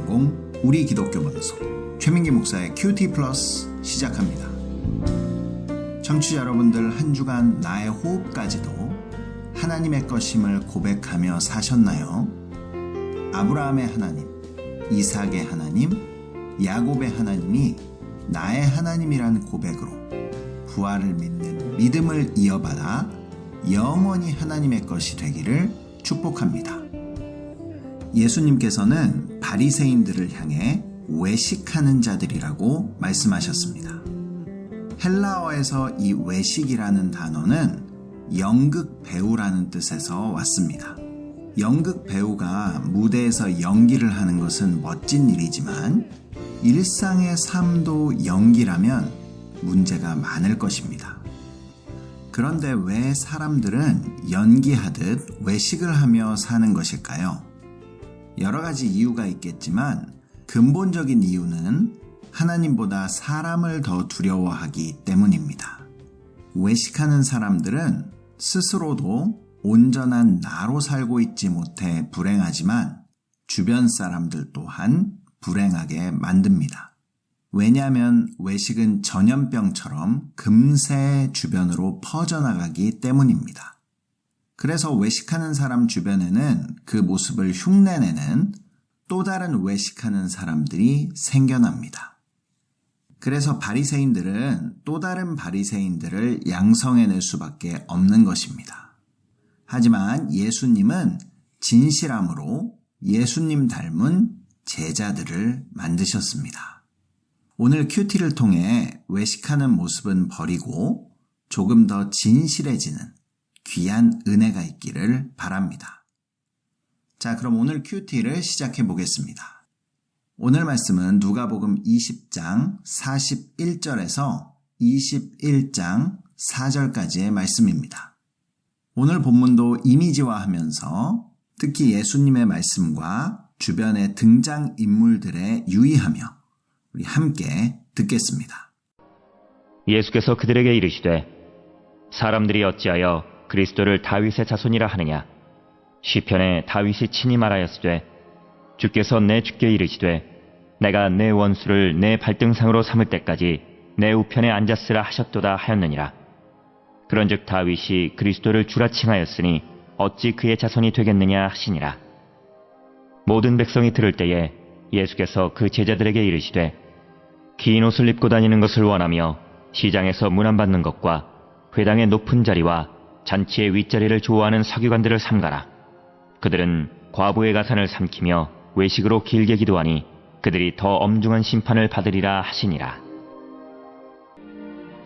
전공 우리 기독교 방송 최민기 목사의 큐티 플러스 시작합니다. 청취자 여러분들 한 주간 나의 호흡까지도 하나님의 것임을 고백하며 사셨나요? 아브라함의 하나님, 이삭의 하나님, 야곱의 하나님이 나의 하나님이란 고백으로 부활을 믿는 믿음을 이어받아 영원히 하나님의 것이 되기를 축복합니다. 예수님께서는 바리새인들을 향해 외식하는 자들이라고 말씀하셨습니다. 헬라어에서 이 외식이라는 단어는 연극 배우라는 뜻에서 왔습니다. 연극 배우가 무대에서 연기를 하는 것은 멋진 일이지만 일상의 삶도 연기라면 문제가 많을 것입니다. 그런데 왜 사람들은 연기하듯 외식을 하며 사는 것일까요? 여러 가지 이유가 있겠지만 근본적인 이유는 하나님보다 사람을 더 두려워하기 때문입니다. 외식하는 사람들은 스스로도 온전한 나로 살고 있지 못해 불행하지만 주변 사람들 또한 불행하게 만듭니다. 왜냐하면 외식은 전염병처럼 금세 주변으로 퍼져나가기 때문입니다. 그래서 외식하는 사람 주변에는 그 모습을 흉내내는 또 다른 외식하는 사람들이 생겨납니다. 그래서 바리새인들은 또 다른 바리새인들을 양성해낼 수밖에 없는 것입니다. 하지만 예수님은 진실함으로 예수님 닮은 제자들을 만드셨습니다. 오늘 큐티를 통해 외식하는 모습은 버리고 조금 더 진실해지는 귀한 은혜가 있기를 바랍니다. 자, 그럼 오늘 큐티를 시작해 보겠습니다. 오늘 말씀은 누가복음 20장 41절에서 21장 4절까지의 말씀입니다. 오늘 본문도 이미지화하면서 특히 예수님의 말씀과 주변의 등장인물들에 유의하며 우리 함께 듣겠습니다. 예수께서 그들에게 이르시되 사람들이 어찌하여 그리스도를 다윗의 자손이라 하느냐. 시편에 다윗이 친히 말하였으되 주께서 내 주께 이르시되 내가 내 원수를 내 발등상으로 삼을 때까지 내 우편에 앉았으라 하셨도다 하였느니라. 그런즉 다윗이 그리스도를 주라 칭하였으니 어찌 그의 자손이 되겠느냐 하시니라. 모든 백성이 들을 때에 예수께서 그 제자들에게 이르시되 긴 옷을 입고 다니는 것을 원하며 시장에서 문안받는 것과 회당의 높은 자리와 잔치의 윗자리를 좋아하는 서기관들을 삼가라. 그들은 과부의 가산을 삼키며 외식으로 길게 기도하니 그들이 더 엄중한 심판을 받으리라 하시니라.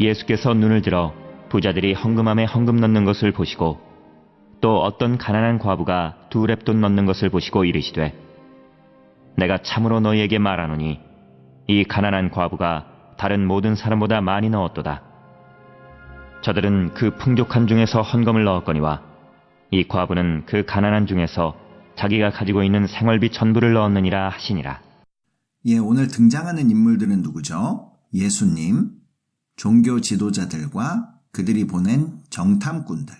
예수께서 눈을 들어 부자들이 헌금함에 헌금 넣는 것을 보시고 또 어떤 가난한 과부가 2렙돈 넣는 것을 보시고 이르시되 내가 참으로 너희에게 말하노니 이 가난한 과부가 다른 모든 사람보다 많이 넣었도다. 저들은 그 풍족한 중에서 헌금을 넣었거니와 이 과부는 그 가난한 중에서 자기가 가지고 있는 생활비 전부를 넣었느니라 하시니라. 오늘 등장하는 인물들은 누구죠? 예수님, 종교 지도자들과 그들이 보낸 정탐꾼들,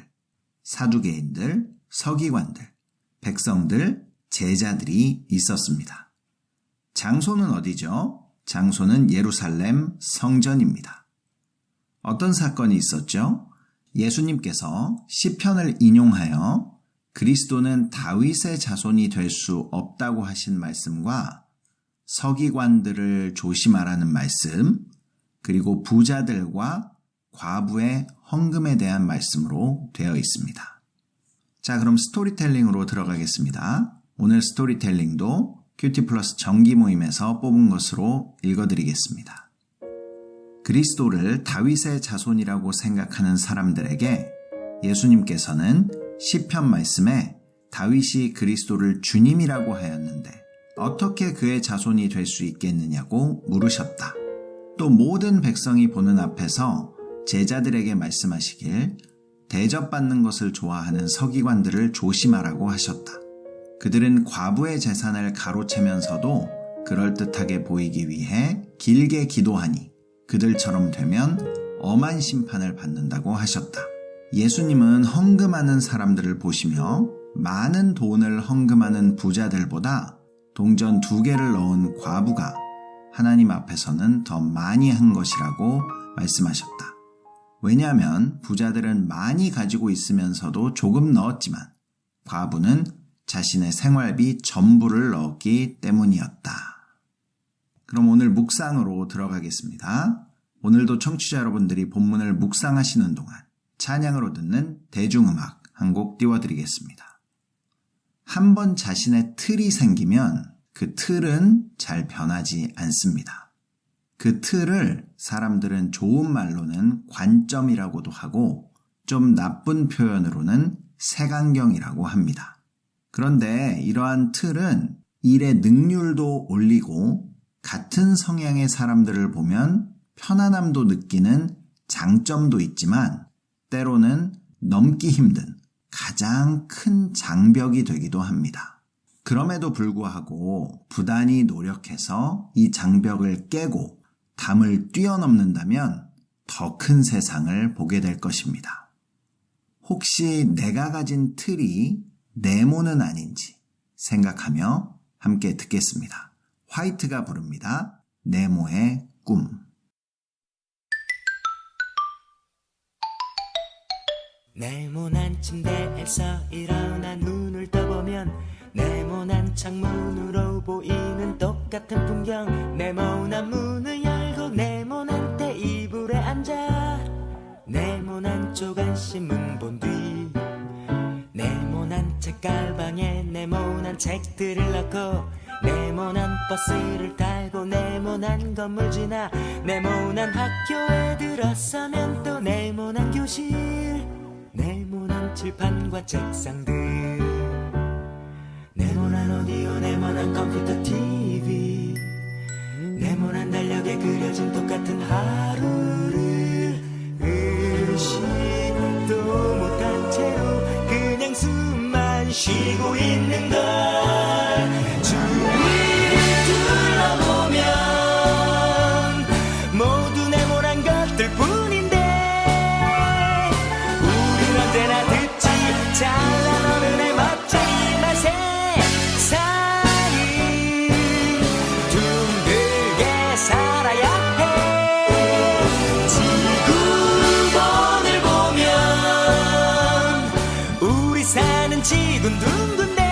사두개인들, 서기관들, 백성들, 제자들이 있었습니다. 장소는 어디죠? 장소는 예루살렘 성전입니다. 어떤 사건이 있었죠? 예수님께서 시편을 인용하여 그리스도는 다윗의 자손이 될 수 없다고 하신 말씀과 서기관들을 조심하라는 말씀, 그리고 부자들과 과부의 헌금에 대한 말씀으로 되어 있습니다. 자, 그럼 스토리텔링으로 들어가겠습니다. 오늘 스토리텔링도 큐티 플러스 정기 모임에서 뽑은 것으로 읽어드리겠습니다. 그리스도를 다윗의 자손이라고 생각하는 사람들에게 예수님께서는 시편 말씀에 다윗이 그리스도를 주님이라고 하였는데 어떻게 그의 자손이 될 수 있겠느냐고 물으셨다. 또 모든 백성이 보는 앞에서 제자들에게 말씀하시길 대접받는 것을 좋아하는 서기관들을 조심하라고 하셨다. 그들은 과부의 재산을 가로채면서도 그럴듯하게 보이기 위해 길게 기도하니 그들처럼 되면 엄한 심판을 받는다고 하셨다. 예수님은 헌금하는 사람들을 보시며 많은 돈을 헌금하는 부자들보다 동전 2개를 넣은 과부가 하나님 앞에서는 더 많이 한 것이라고 말씀하셨다. 왜냐하면 부자들은 많이 가지고 있으면서도 조금 넣었지만 과부는 자신의 생활비 전부를 넣었기 때문이었다. 그럼 오늘 묵상으로 들어가겠습니다. 오늘도 청취자 여러분들이 본문을 묵상하시는 동안 찬양으로 듣는 대중음악 한 곡 띄워드리겠습니다. 한번 자신의 틀이 생기면 그 틀은 잘 변하지 않습니다. 그 틀을 사람들은 좋은 말로는 관점이라고도 하고 좀 나쁜 표현으로는 색안경이라고 합니다. 그런데 이러한 틀은 일의 능률도 올리고 같은 성향의 사람들을 보면 편안함도 느끼는 장점도 있지만 때로는 넘기 힘든 가장 큰 장벽이 되기도 합니다. 그럼에도 불구하고 부단히 노력해서 이 장벽을 깨고 담을 뛰어넘는다면 더 큰 세상을 보게 될 것입니다. 혹시 내가 가진 틀이 네모는 아닌지 생각하며 함께 듣겠습니다. 화이트가 부릅니다. 네모의 꿈. 네모난 침대에서 일어나 눈을 떠보면 네모난 창문으로 보이는 똑같은 풍경. 네모난 문을 열고 네모난 테이블에 앉아 네모난 조간신문 본 뒤 네모난 책가방에 네모난 책들을 넣고 네모난 버스를 타고 네모난 건물 지나 네모난 학교에 들어서면 또 네모난 교실 네모난 칠판과 책상들 네모난 오디오 네모난 컴퓨터 TV 네모난 달력에 그려진 똑같은 하루를 의식도 못한 채로 그냥 숨만 쉬고 있는 걸 주위를 둘러보면 모두 네모난 것들 뿐인데 우린 언제나 듣지 잘난 어른의 멋진 이 맛에 세상이 둥글게 살아야 해 지구본을 보면 우리 사는 지구는 둥근데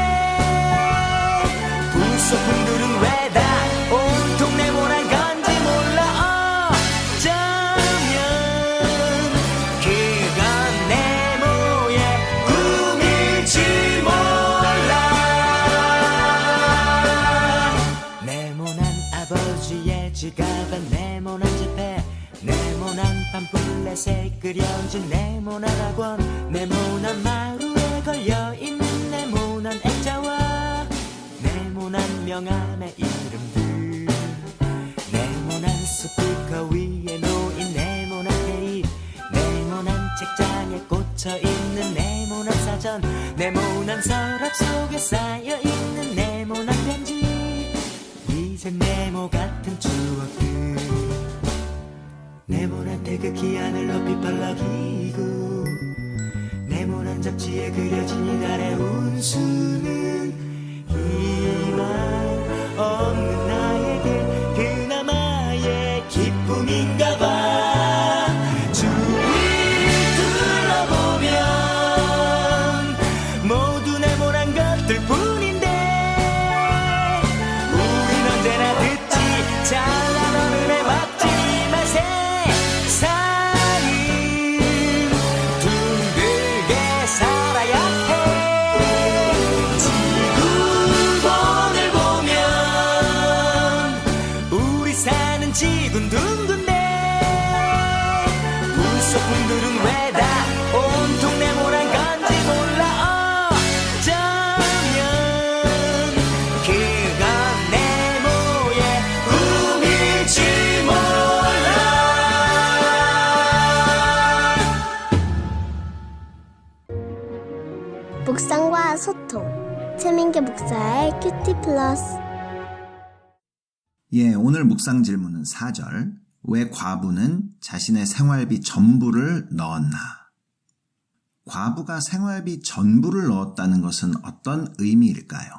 부속품들은 왜 다 온통 네모난 건지 몰라 어쩌면 그건 네모의 꿈일지 몰라 네모난 아버지의 지갑에 네모난 지폐 네모난 팜플렛에 그려진 네모난 학원 네모난 마루에 걸려있는 네모난 액자와 네모난 명함의 이름들 네모난 스피커 위에 놓인 네모난 테이프 네모난 책장에 꽂혀있는 네모난 사전 네모난 서랍 속에 쌓여있는 네모난 편지 이제 네모 같은 추억들 네모난 태극기 하늘 높이 펄럭이고 네모난 잡지에 그려진 이달의 운수는 희망 없는 나에게 그나마의 기쁨인가 봐 주위를 둘러보면 모두 네모난 것들 뿐인데 우린 언제나 듣지 잘난 어른의 멋진 이 맛에 세상은 둥글게 살아야 해 지구본을 보면 우리 사는 지구는 둥근데 부속품들은 왜 다 온통 네모난 건지 몰라 어쩌면 그건 네모의 꿈일지 몰라 묵상과 소통 최민규 목사의 큐티 플러스. 오늘 묵상 질문은 4절. 왜 과부는 자신의 생활비 전부를 넣었나? 과부가 생활비 전부를 넣었다는 것은 어떤 의미일까요?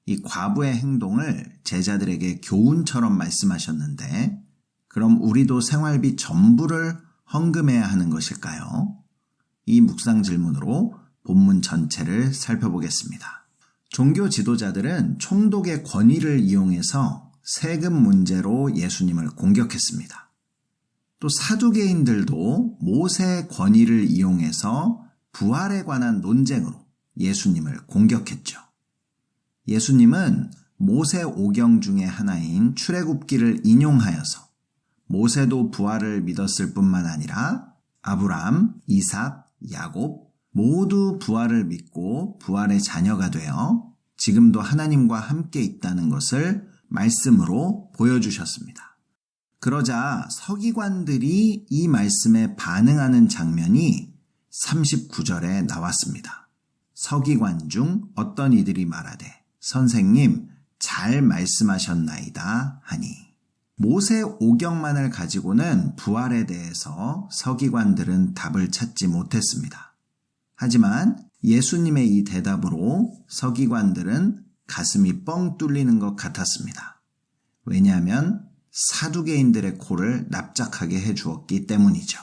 이 과부의 행동을 제자들에게 교훈처럼 말씀하셨는데 그럼 우리도 생활비 전부를 헌금해야 하는 것일까요? 이 묵상 질문으로 본문 전체를 살펴보겠습니다. 종교 지도자들은 총독의 권위를 이용해서 세금 문제로 예수님을 공격했습니다. 또 사두개인들도 모세의 권위를 이용해서 부활에 관한 논쟁으로 예수님을 공격했죠. 예수님은 모세 오경 중의 하나인 출애굽기를 인용하여서 모세도 부활을 믿었을 뿐만 아니라 아브라함, 이삭, 야곱 모두 부활을 믿고 부활의 자녀가 되어 지금도 하나님과 함께 있다는 것을 말씀으로 보여주셨습니다. 그러자 서기관들이 이 말씀에 반응하는 장면이 39절에 나왔습니다. 서기관 중 어떤 이들이 말하되 선생님 잘 말씀하셨나이다 하니 모세 오경만을 가지고는 부활에 대해서 서기관들은 답을 찾지 못했습니다. 하지만 예수님의 이 대답으로 서기관들은 가슴이 뻥 뚫리는 것 같았습니다. 왜냐하면 사두개인들의 코를 납작하게 해주었기 때문이죠.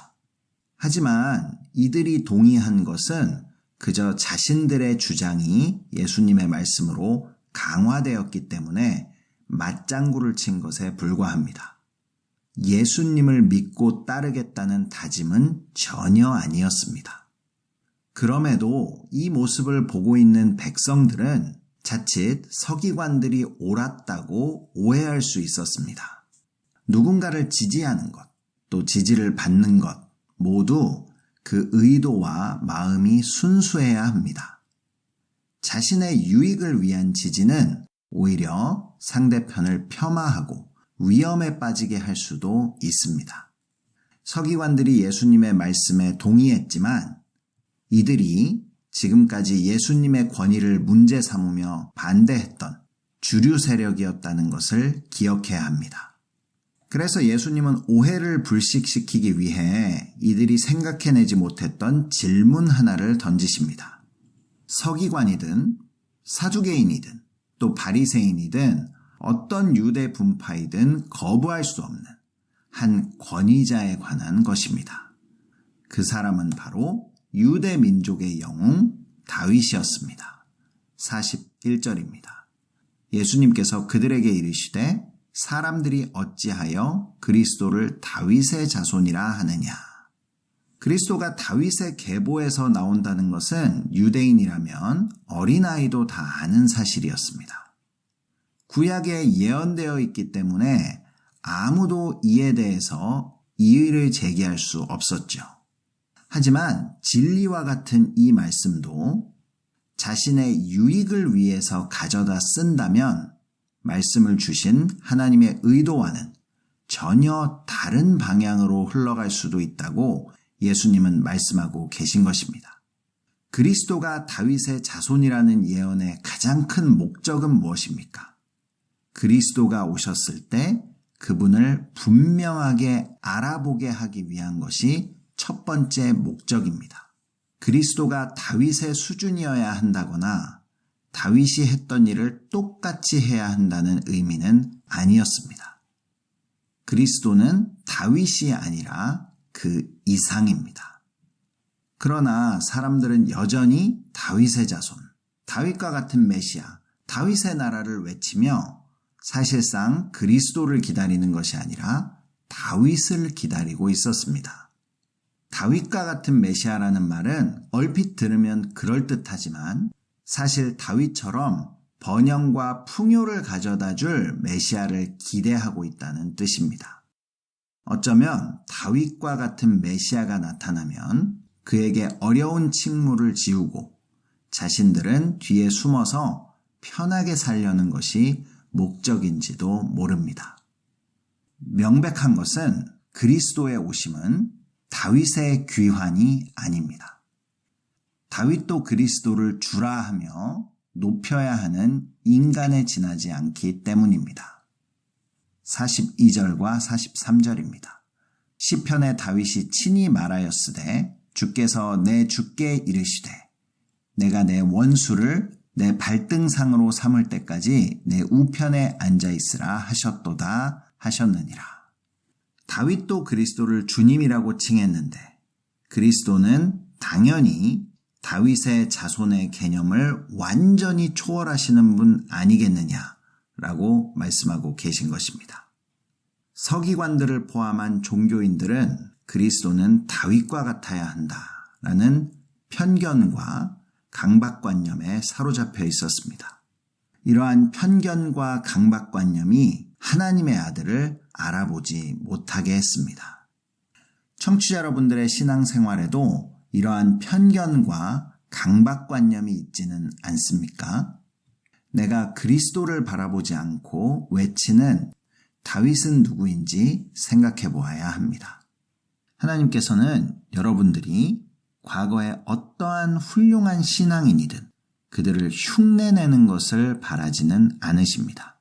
하지만 이들이 동의한 것은 그저 자신들의 주장이 예수님의 말씀으로 강화되었기 때문에 맞장구를 친 것에 불과합니다. 예수님을 믿고 따르겠다는 다짐은 전혀 아니었습니다. 그럼에도 이 모습을 보고 있는 백성들은 자칫 서기관들이 옳았다고 오해할 수 있었습니다. 누군가를 지지하는 것, 또 지지를 받는 것 모두 그 의도와 마음이 순수해야 합니다. 자신의 유익을 위한 지지는 오히려 상대편을 폄하하고 위험에 빠지게 할 수도 있습니다. 서기관들이 예수님의 말씀에 동의했지만 이들이 지금까지 예수님의 권위를 문제 삼으며 반대했던 주류 세력이었다는 것을 기억해야 합니다. 그래서 예수님은 오해를 불식시키기 위해 이들이 생각해내지 못했던 질문 하나를 던지십니다. 서기관이든 사두개인이든 또 바리새인이든 어떤 유대 분파이든 거부할 수 없는 한 권위자에 관한 것입니다. 그 사람은 바로 유대 민족의 영웅 다윗이었습니다. 41절입니다. 예수님께서 그들에게 이르시되 사람들이 어찌하여 그리스도를 다윗의 자손이라 하느냐. 그리스도가 다윗의 계보에서 나온다는 것은 유대인이라면 어린아이도 다 아는 사실이었습니다. 구약에 예언되어 있기 때문에 아무도 이에 대해서 이의를 제기할 수 없었죠. 하지만 진리와 같은 이 말씀도 자신의 유익을 위해서 가져다 쓴다면 말씀을 주신 하나님의 의도와는 전혀 다른 방향으로 흘러갈 수도 있다고 예수님은 말씀하고 계신 것입니다. 그리스도가 다윗의 자손이라는 예언의 가장 큰 목적은 무엇입니까? 그리스도가 오셨을 때 그분을 분명하게 알아보게 하기 위한 것이 첫 번째 목적입니다. 그리스도가 다윗의 수준이어야 한다거나 다윗이 했던 일을 똑같이 해야 한다는 의미는 아니었습니다. 그리스도는 다윗이 아니라 그 이상입니다. 그러나 사람들은 여전히 다윗의 자손, 다윗과 같은 메시아, 다윗의 나라를 외치며 사실상 그리스도를 기다리는 것이 아니라 다윗을 기다리고 있었습니다. 다윗과 같은 메시아라는 말은 얼핏 들으면 그럴듯하지만 사실 다윗처럼 번영과 풍요를 가져다 줄 메시아를 기대하고 있다는 뜻입니다. 어쩌면 다윗과 같은 메시아가 나타나면 그에게 어려운 직무를 지우고 자신들은 뒤에 숨어서 편하게 살려는 것이 목적인지도 모릅니다. 명백한 것은 그리스도의 오심은 다윗의 귀환이 아닙니다. 다윗도 그리스도를 주라 하며 높여야 하는 인간에 지나지 않기 때문입니다. 42절과 43절입니다. 시편에 다윗이 친히 말하였으되 주께서 내 주께 이르시되 내가 내 원수를 내 발등상으로 삼을 때까지 내 우편에 앉아있으라 하셨도다 하셨느니라. 다윗도 그리스도를 주님이라고 칭했는데 그리스도는 당연히 다윗의 자손의 개념을 완전히 초월하시는 분 아니겠느냐라고 말씀하고 계신 것입니다. 서기관들을 포함한 종교인들은 그리스도는 다윗과 같아야 한다라는 편견과 강박관념에 사로잡혀 있었습니다. 이러한 편견과 강박관념이 하나님의 아들을 알아보지 못하게 했습니다. 청취자 여러분들의 신앙생활에도 이러한 편견과 강박관념이 있지는 않습니까? 내가 그리스도를 바라보지 않고 외치는 다윗은 누구인지 생각해 보아야 합니다. 하나님께서는 여러분들이 과거에 어떠한 훌륭한 신앙인이든 그들을 흉내내는 것을 바라지는 않으십니다.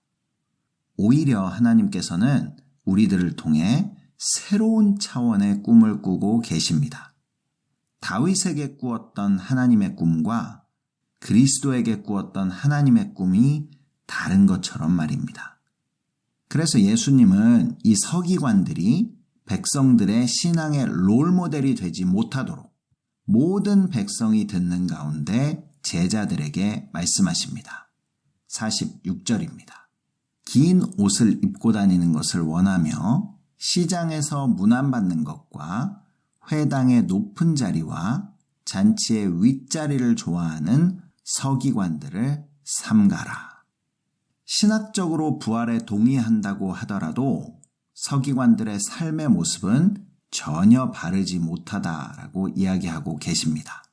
오히려 하나님께서는 우리들을 통해 새로운 차원의 꿈을 꾸고 계십니다. 다윗에게 꾸었던 하나님의 꿈과 그리스도에게 꾸었던 하나님의 꿈이 다른 것처럼 말입니다. 그래서 예수님은 이 서기관들이 백성들의 신앙의 롤모델이 되지 못하도록 모든 백성이 듣는 가운데 제자들에게 말씀하십니다. 46절입니다. 긴 옷을 입고 다니는 것을 원하며 시장에서 문안받는 것과 회당의 높은 자리와 잔치의 윗자리를 좋아하는 서기관들을 삼가라. 신학적으로 부활에 동의한다고 하더라도 서기관들의 삶의 모습은 전혀 바르지 못하다라고 이야기하고 계십니다.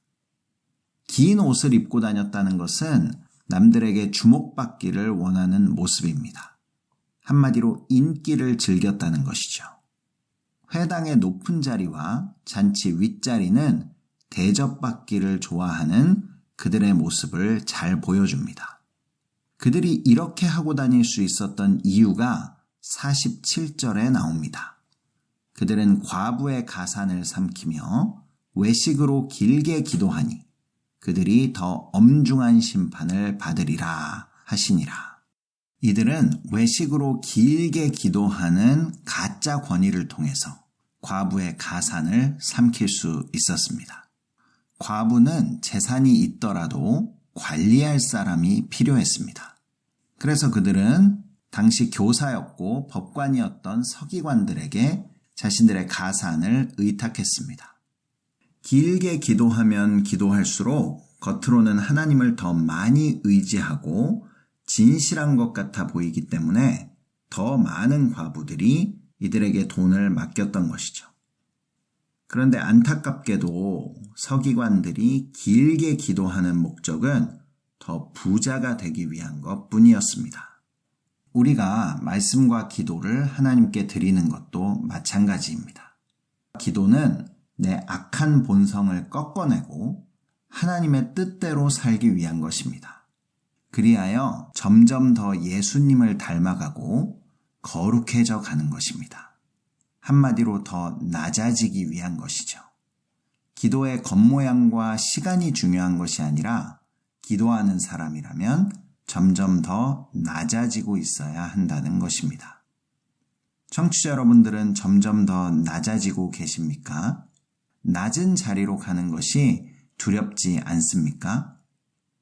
긴 옷을 입고 다녔다는 것은 남들에게 주목받기를 원하는 모습입니다. 한마디로 인기를 즐겼다는 것이죠. 회당의 높은 자리와 잔치 윗자리는 대접받기를 좋아하는 그들의 모습을 잘 보여줍니다. 그들이 이렇게 하고 다닐 수 있었던 이유가 47절에 나옵니다. 그들은 과부의 가산을 삼키며 외식으로 길게 기도하니 그들이 더 엄중한 심판을 받으리라 하시니라. 이들은 외식으로 길게 기도하는 가짜 권위를 통해서 과부의 가산을 삼킬 수 있었습니다. 과부는 재산이 있더라도 관리할 사람이 필요했습니다. 그래서 그들은 당시 교사였고 법관이었던 서기관들에게 자신들의 가산을 의탁했습니다. 길게 기도하면 기도할수록 겉으로는 하나님을 더 많이 의지하고 진실한 것 같아 보이기 때문에 더 많은 과부들이 이들에게 돈을 맡겼던 것이죠. 그런데 안타깝게도 서기관들이 길게 기도하는 목적은 더 부자가 되기 위한 것뿐이었습니다. 우리가 말씀과 기도를 하나님께 드리는 것도 마찬가지입니다. 기도는 내 악한 본성을 꺾어내고 하나님의 뜻대로 살기 위한 것입니다. 그리하여 점점 더 예수님을 닮아가고 거룩해져 가는 것입니다. 한마디로 더 낮아지기 위한 것이죠. 기도의 겉모양과 시간이 중요한 것이 아니라 기도하는 사람이라면 점점 더 낮아지고 있어야 한다는 것입니다. 청취자 여러분들은 점점 더 낮아지고 계십니까? 낮은 자리로 가는 것이 두렵지 않습니까?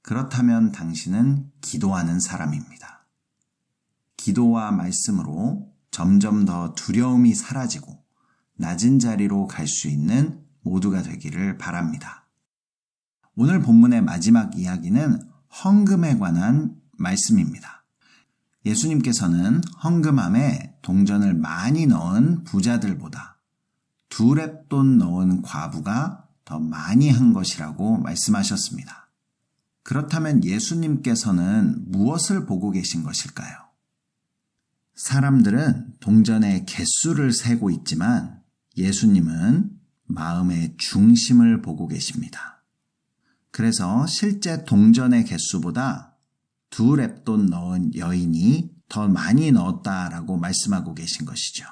그렇다면 당신은 기도하는 사람입니다. 기도와 말씀으로 점점 더 두려움이 사라지고 낮은 자리로 갈 수 있는 모두가 되기를 바랍니다. 오늘 본문의 마지막 이야기는 헌금에 관한 말씀입니다. 예수님께서는 헌금함에 동전을 많이 넣은 부자들보다 2렙돈 넣은 과부가 더 많이 한 것이라고 말씀하셨습니다. 그렇다면 예수님께서는 무엇을 보고 계신 것일까요? 사람들은 동전의 개수를 세고 있지만 예수님은 마음의 중심을 보고 계십니다. 그래서 실제 동전의 개수보다 2렙돈 넣은 여인이 더 많이 넣었다라고 말씀하고 계신 것이죠.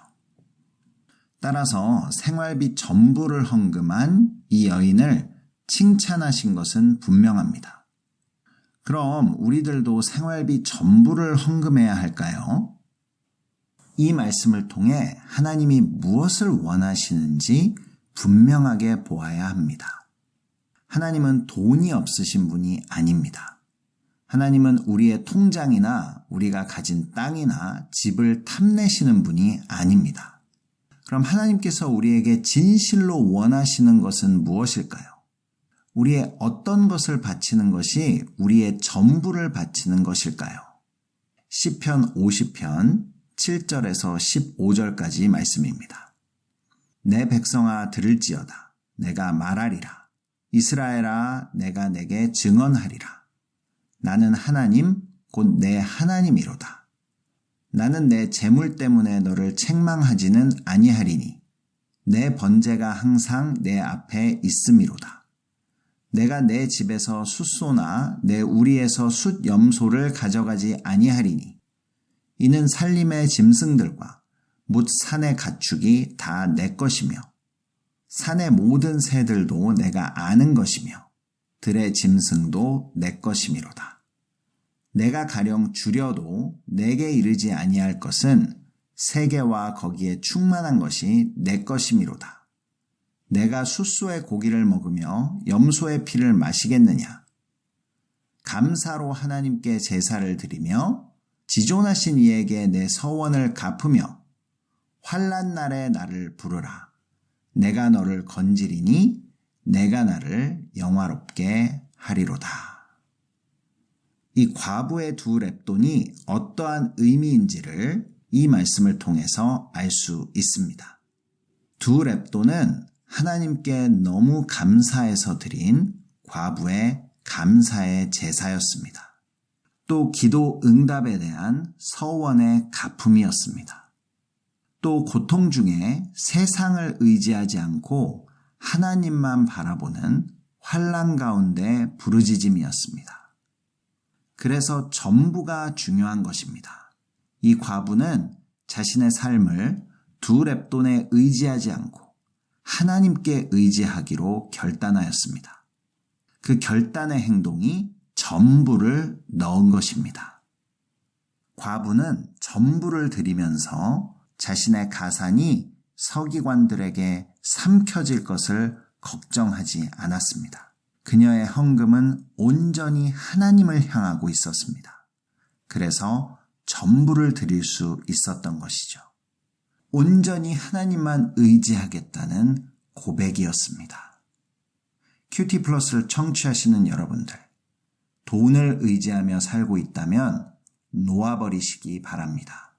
따라서 생활비 전부를 헌금한 이 여인을 칭찬하신 것은 분명합니다. 그럼 우리들도 생활비 전부를 헌금해야 할까요? 이 말씀을 통해 하나님이 무엇을 원하시는지 분명하게 보아야 합니다. 하나님은 돈이 없으신 분이 아닙니다. 하나님은 우리의 통장이나 우리가 가진 땅이나 집을 탐내시는 분이 아닙니다. 그럼 하나님께서 우리에게 진실로 원하시는 것은 무엇일까요? 우리의 어떤 것을 바치는 것이 우리의 전부를 바치는 것일까요? 시편 50편 7절에서 15절까지 말씀입니다. 내 백성아 들을지어다. 내가 말하리라. 이스라엘아 내가 내게 증언하리라. 나는 하나님 곧 내 하나님이로다. 나는 내 재물 때문에 너를 책망하지는 아니하리니 내 번제가 항상 내 앞에 있음이로다. 내가 내 집에서 숫소나 내 우리에서 숫염소를 가져가지 아니하리니 이는 살림의 짐승들과 뭇 산의 가축이 다 내 것이며 산의 모든 새들도 내가 아는 것이며 들의 짐승도 내 것이미로다. 내가 가령 줄여도 내게 이르지 아니할 것은 세계와 거기에 충만한 것이 내 것이미로다. 내가 숫소의 고기를 먹으며 염소의 피를 마시겠느냐? 감사로 하나님께 제사를 드리며 지존하신 이에게 내 서원을 갚으며 환난 날에 나를 부르라. 내가 너를 건지리니 내가 나를 영화롭게 하리로다. 이 과부의 두 렙돈이 어떠한 의미인지를 이 말씀을 통해서 알 수 있습니다. 두 렙돈은 하나님께 너무 감사해서 드린 과부의 감사의 제사였습니다. 또 기도 응답에 대한 서원의 갚음이었습니다. 또 고통 중에 세상을 의지하지 않고 하나님만 바라보는 환난 가운데 부르짖음이었습니다. 그래서 전부가 중요한 것입니다. 이 과부는 자신의 삶을 두 렙돈에 의지하지 않고 하나님께 의지하기로 결단하였습니다. 그 결단의 행동이 전부를 넣은 것입니다. 과부는 전부를 드리면서 자신의 가산이 서기관들에게 삼켜질 것을 걱정하지 않았습니다. 그녀의 헌금은 온전히 하나님을 향하고 있었습니다. 그래서 전부를 드릴 수 있었던 것이죠. 온전히 하나님만 의지하겠다는 고백이었습니다. 큐티 플러스를 청취하시는 여러분들, 돈을 의지하며 살고 있다면 놓아버리시기 바랍니다.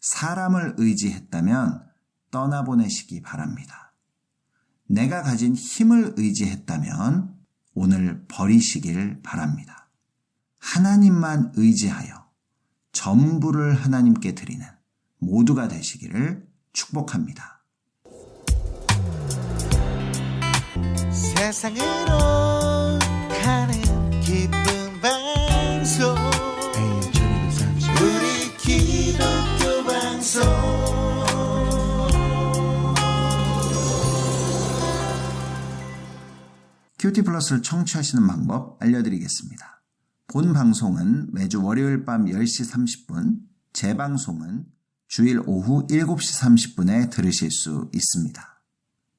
사람을 의지했다면 떠나보내시기 바랍니다. 내가 가진 힘을 의지했다면 오늘 버리시길 바랍니다. 하나님만 의지하여 전부를 하나님께 드리는 모두가 되시기를 축복합니다. 세상으로 가는 기쁜 방송 우리 기독교 방송 큐티 플러스를 청취하시는 방법 알려드리겠습니다. 본 방송은 매주 월요일 밤 10시 30분, 재방송은 주일 오후 7시 30분에 들으실 수 있습니다.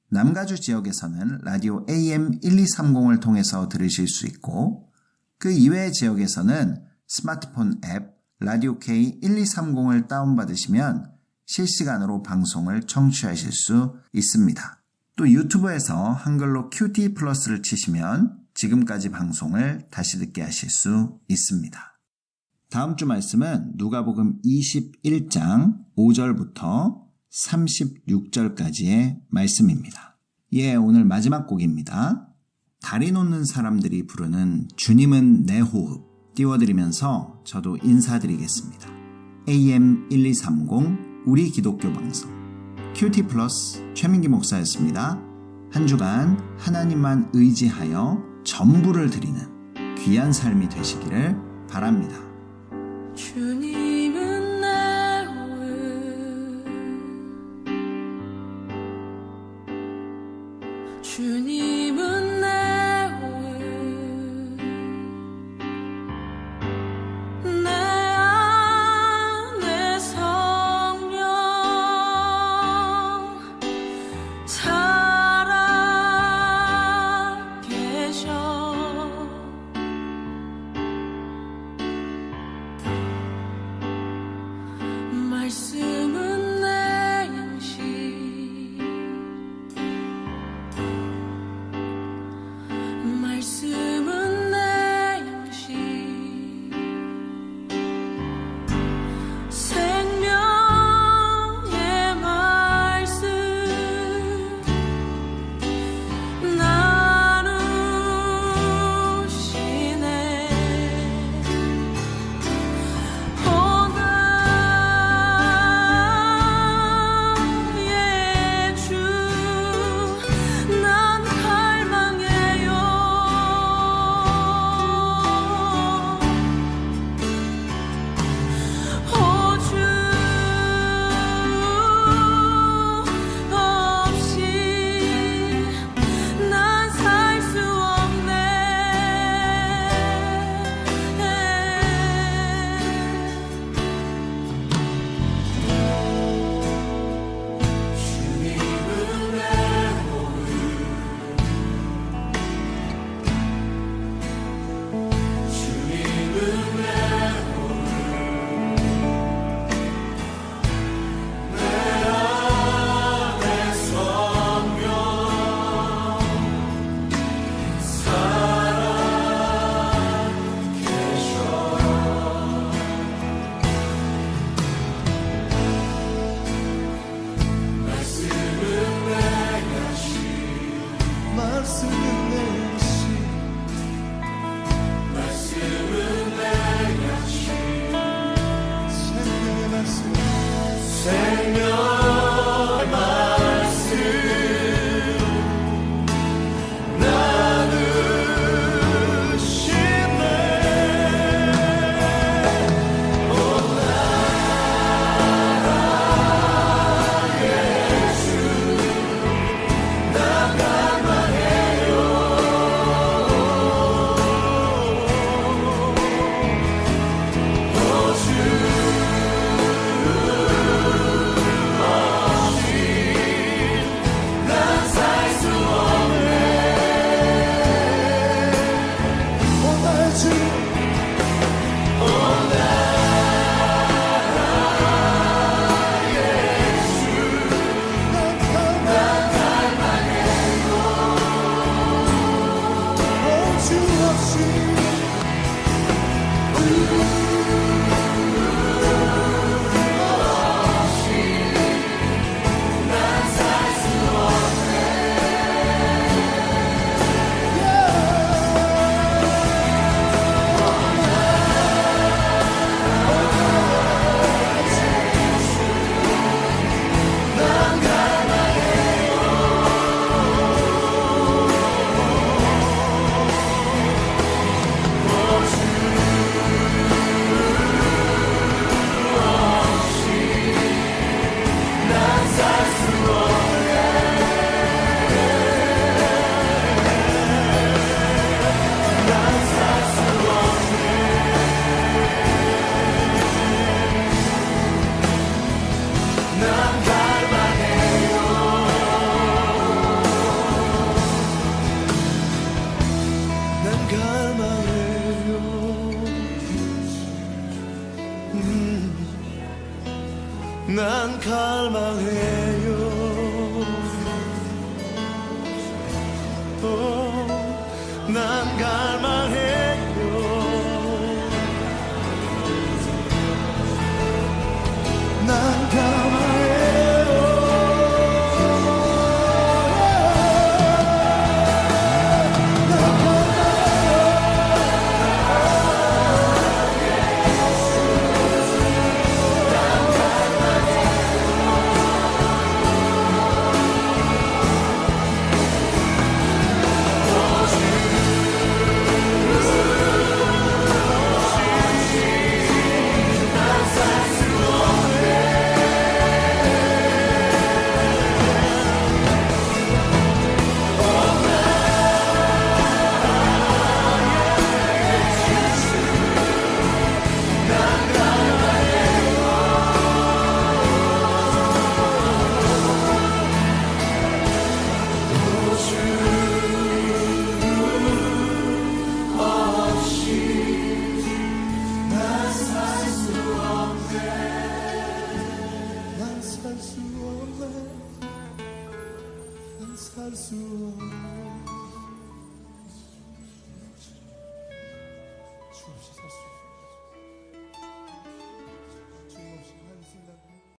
남가주 지역에서는 라디오 AM 1230을 통해서 들으실 수 있고 그 이외의 지역에서는 스마트폰 앱 라디오 K 1230을 다운받으시면 실시간으로 방송을 청취하실 수 있습니다. 또 유튜브에서 한글로 큐티 플러스를 치시면 지금까지 방송을 다시 듣게 하실 수 있습니다. 다음 주 말씀은 누가복음 21장 5절부터 36절까지의 말씀입니다. 오늘 마지막 곡입니다. 다리 놓는 사람들이 부르는 주님은 내 호흡 띄워드리면서 저도 인사드리겠습니다. AM 1230 우리 기독교 방송 큐티 플러스 최민기 목사였습니다. 한 주간 하나님만 의지하여 전부를 드리는 귀한 삶이 되시기를 바랍니다. 주님은 내 호흡 주님은 내 호흡 생명의 말씀 나누시네. 오 나라 예수 나 갈망해요. 오 주 난 갈망해요. 난 갈망해요. 난 갈망해요. 살 수 없네.